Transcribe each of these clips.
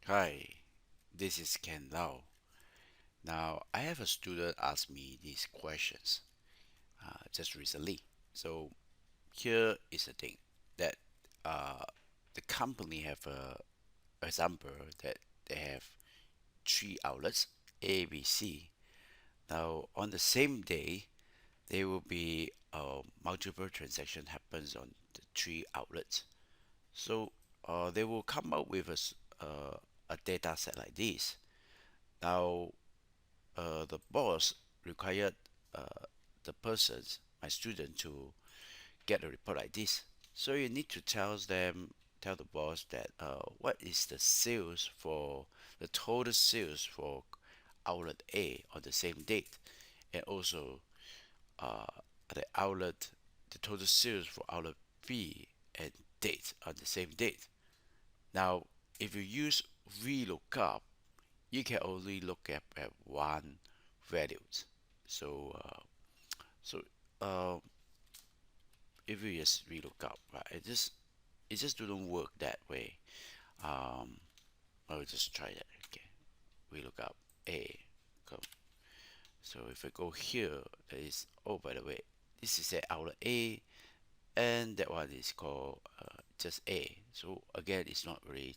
Hi, this is Ken Lau. Now, I have a student ask me these questions just recently. So, here is the thing that uh, the company have a example that they have three outlets A, B, C. Now, on the same day, there will be multiple transaction happens on the three outlets. So, they will come up with a data set like this. Now, the boss required uh, the persons, my student, to get a report like this. So you need to tell the boss that what is the sales for the total sales for outlet A on the same date, and also uh, the outlet, the total sales for outlet B and date on the same date. Now, if you use VLOOKUP, you can only look at one values. So so uh, if you just relook up, right, it just don't work that way. Um, I'll just try that. Okay, we look up A. Come. So if I go here, there is, oh, by the way, this is the outlet A, and that one is called just A. So again, it's not really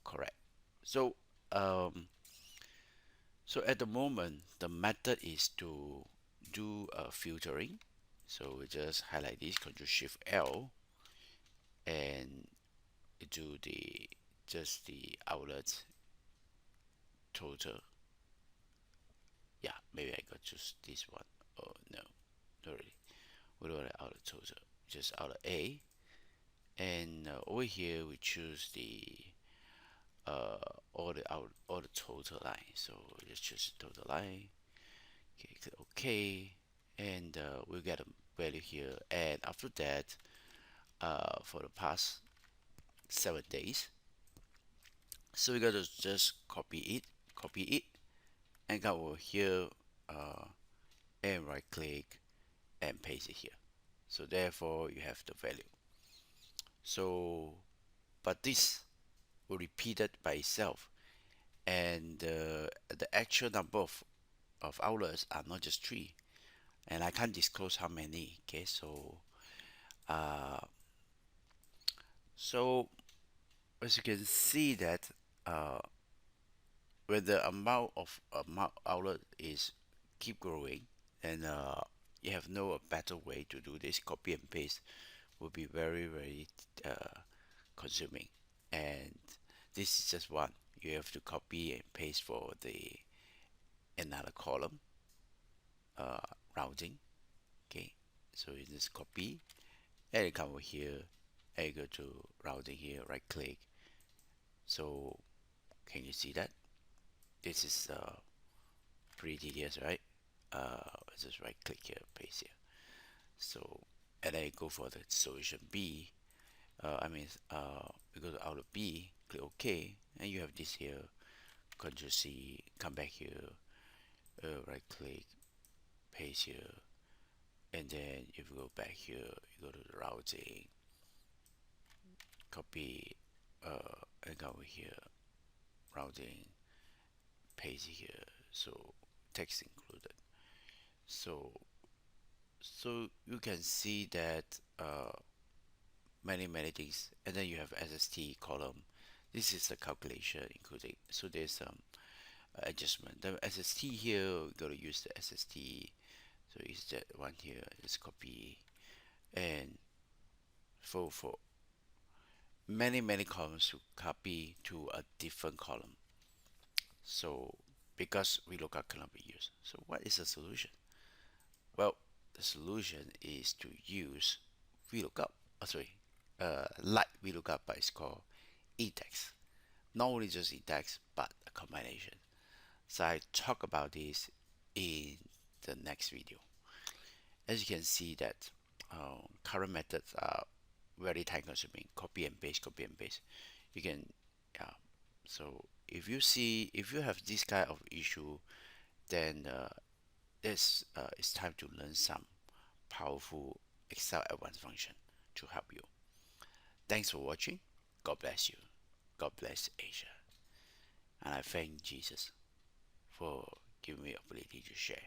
correct. So um, so at the moment, the method is to do filtering. So we just highlight this, Control Shift L, and do the just the outlet total. Yeah, maybe I got just this one. Oh no, not really. We don't want the outlet total, just outlet A. And over here we choose the uh all the total line. So just choose total line. Okay, click OK, and we'll get a value here. And after that, for the past 7 days, so we gotta just copy it, and come over here, uh, and right click and paste it here. So therefore you have the value. So, but this will repeat it by itself, and the actual number of outlets are not just three, and I can't disclose how many. Okay, uh, so as you can see that uh, when the amount outlet is keep growing, and you have no better way to do this. Copy and paste will be very uh, consuming, and this is just one. You have to copy and paste for the another column, uh, rounding. Okay, so you just copy and you come over here and you go to rounding here, right click. So can you see that this is pretty tedious, right? Just right click here, paste here. So and then you go for the solution B. We go to outlet B, click OK, and you have this here. Control C, come back here, right click, paste here, and then if you go back here, you go to the routing, copy, and go over here, routing, paste here. So text included. So so you can see that many things, and then you have SST column. This is the calculation including. So there's some adjustment. The SST here, we gotta use the SST. So is that one here? Just copy and for many columns to copy to a different column. So because VLOOKUP cannot be used. So what is the solution? Well, the solution is to use VLOOKUP. Sorry, like VLOOKUP, but it's called index. Not only just index, but a combination. So I talk about this in the next video. As you can see that current methods are very time consuming. Copy and paste. You can, yeah. So if you have this kind of issue, then it's time to learn some powerful Excel advanced function to help you. Thanks for watching. God bless you. God bless Asia. And I thank Jesus for giving me the ability to share.